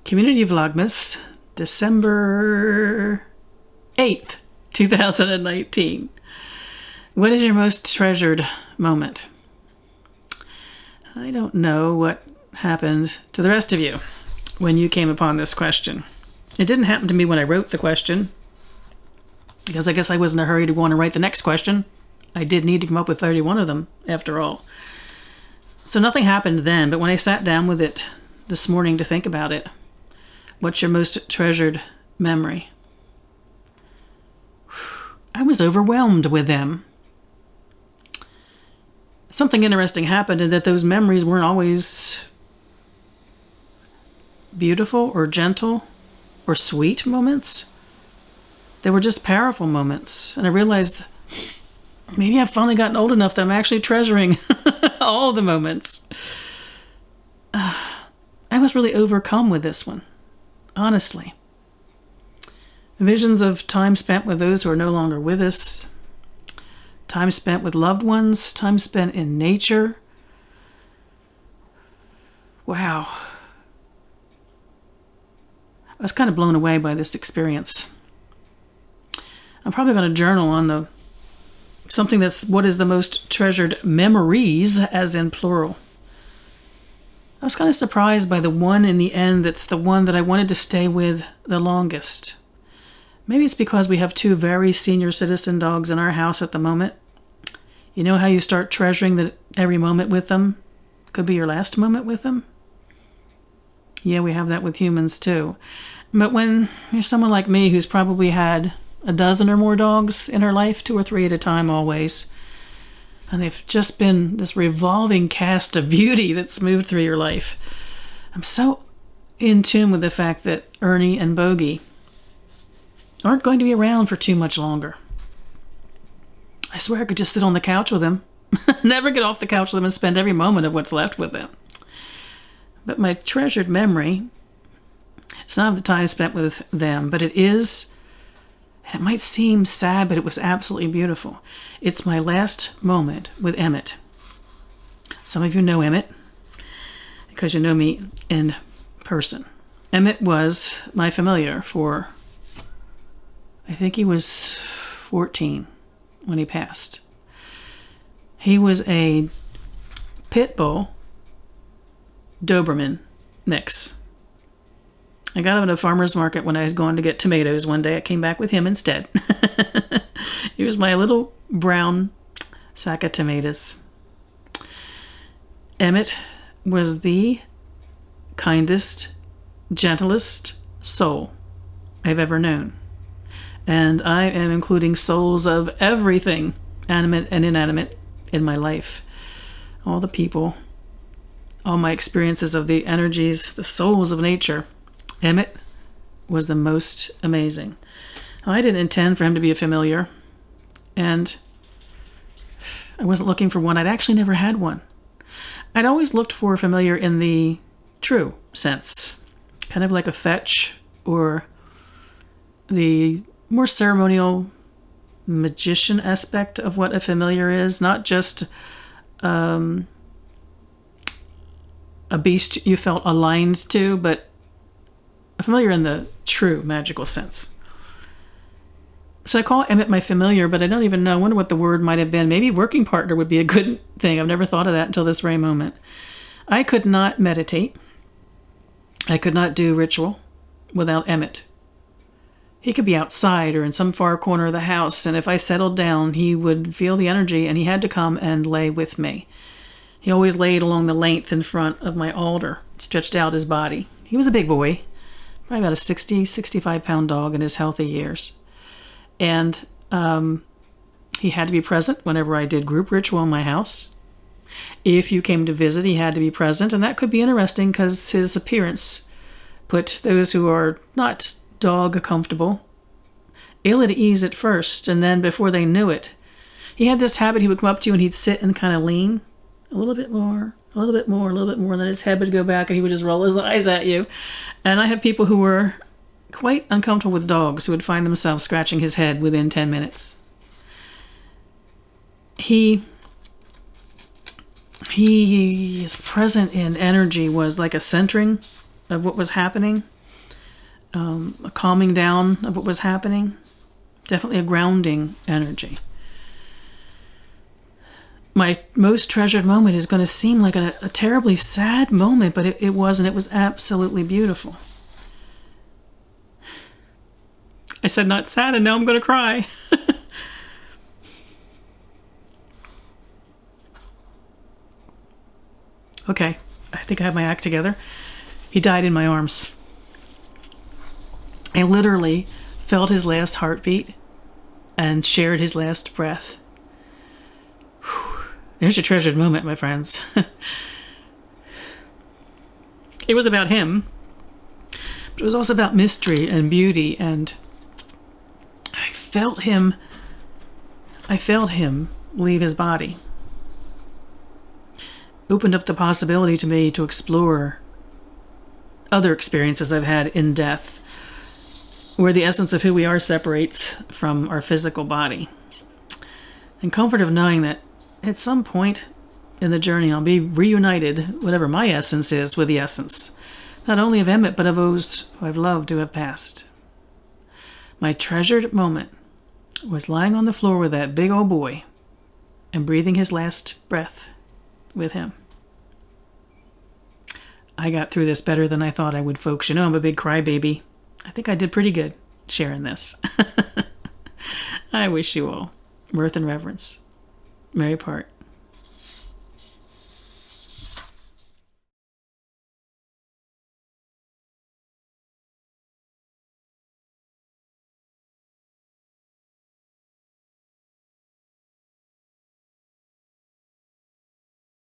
Community Vlogmas, December 8th, 2019. What is your most treasured moment? I don't know what happened to the rest of you when you came upon this question. It didn't happen to me when I wrote the question, because I guess I was in a hurry to want to write the next question. I did need to come up with 31 of them, after all. So nothing happened then, but when I sat down with it this morning to think about it, what's your most treasured memory? I was overwhelmed with them. Something interesting happened in that those memories weren't always beautiful or gentle or sweet moments. They were just powerful moments. And I realized maybe I've finally gotten old enough that I'm actually treasuring all the moments. I was really overcome with this one, honestly. Visions of time spent with those who are no longer with us, time spent with loved ones, time spent in nature. Wow. I was kind of blown away by this experience. I'm probably going to journal on something that's what is the most treasured memories, as in plural. I was kind of surprised by the one in the end that's the one that I wanted to stay with the longest. Maybe it's because we have two very senior citizen dogs in our house at the moment. You know how you start treasuring every moment with them could be your last moment with them? Yeah, we have that with humans too. But when you're someone like me who's probably had a dozen or more dogs in her life, 2 or 3 at a time always, and they've just been this revolving cast of beauty that's moved through your life, I'm so in tune with the fact that Ernie and Bogey aren't going to be around for too much longer. I swear I could just sit on the couch with them, never get off the couch with them, and spend every moment of what's left with them. But my treasured memory, it's not of the time spent with them, but it is, and it might seem sad, but it was absolutely beautiful. It's my last moment with Emmett. Some of you know Emmett because you know me in person. Emmett was my familiar for, I think he was 14 when he passed. He was a pit bull Doberman mix. I got him at a farmer's market when I had gone to get tomatoes one day. I came back with him instead. He was my little brown sack of tomatoes. Emmett was the kindest, gentlest soul I've ever known. And I am including souls of everything, animate and inanimate, in my life. All the people, all my experiences of the energies, the souls of nature. Emmett was the most amazing. I didn't intend for him to be a familiar, and I wasn't looking for one. I'd actually never had one. I'd always looked for a familiar in the true sense, kind of like a fetch or the more ceremonial magician aspect of what a familiar is, not just a beast you felt aligned to, but a familiar in the true magical sense. So I call Emmett my familiar, but I don't even know. I wonder what the word might have been. Maybe working partner would be a good thing. I've never thought of that until this very moment. I could not meditate. I could not do ritual without Emmett. He could be outside or in some far corner of the house, and if I settled down, he would feel the energy, and he had to come and lay with me. He always laid along the length in front of my altar, stretched out his body. He was a big boy, probably about a 60, 65-pound dog in his healthy years. And he had to be present whenever I did group ritual in my house. If you came to visit, he had to be present, and that could be interesting because his appearance put those who are not dog comfortable ill at ease at first, and then before they knew it, he had this habit. He would come up to you and he'd sit and kind of lean a little bit more, a little bit more, a little bit more, and then his head would go back and he would just roll his eyes at you. And I had people who were quite uncomfortable with dogs who would find themselves scratching his head within 10 minutes. His present in energy was like a centering of what was happening. a calming down of what was happening. Definitely a grounding energy. My most treasured moment is going to seem like a terribly sad moment, but it wasn't. It was absolutely beautiful. I said not sad, and now I'm going to cry. Okay, I think I have my act together. He died in my arms. I literally felt his last heartbeat and shared his last breath. Whew. There's your treasured moment, my friends. It was about him, but it was also about mystery and beauty, and I felt him leave his body. Opened up the possibility to me to explore other experiences I've had in death, where the essence of who we are separates from our physical body. And comfort of knowing that at some point in the journey I'll be reunited, whatever my essence is, with the essence, not only of Emmett, but of those who I've loved who have passed. My treasured moment was lying on the floor with that big old boy and breathing his last breath with him. I got through this better than I thought I would, folks. You know, I'm a big crybaby. I think I did pretty good sharing this. I wish you all mirth and reverence. Merry part.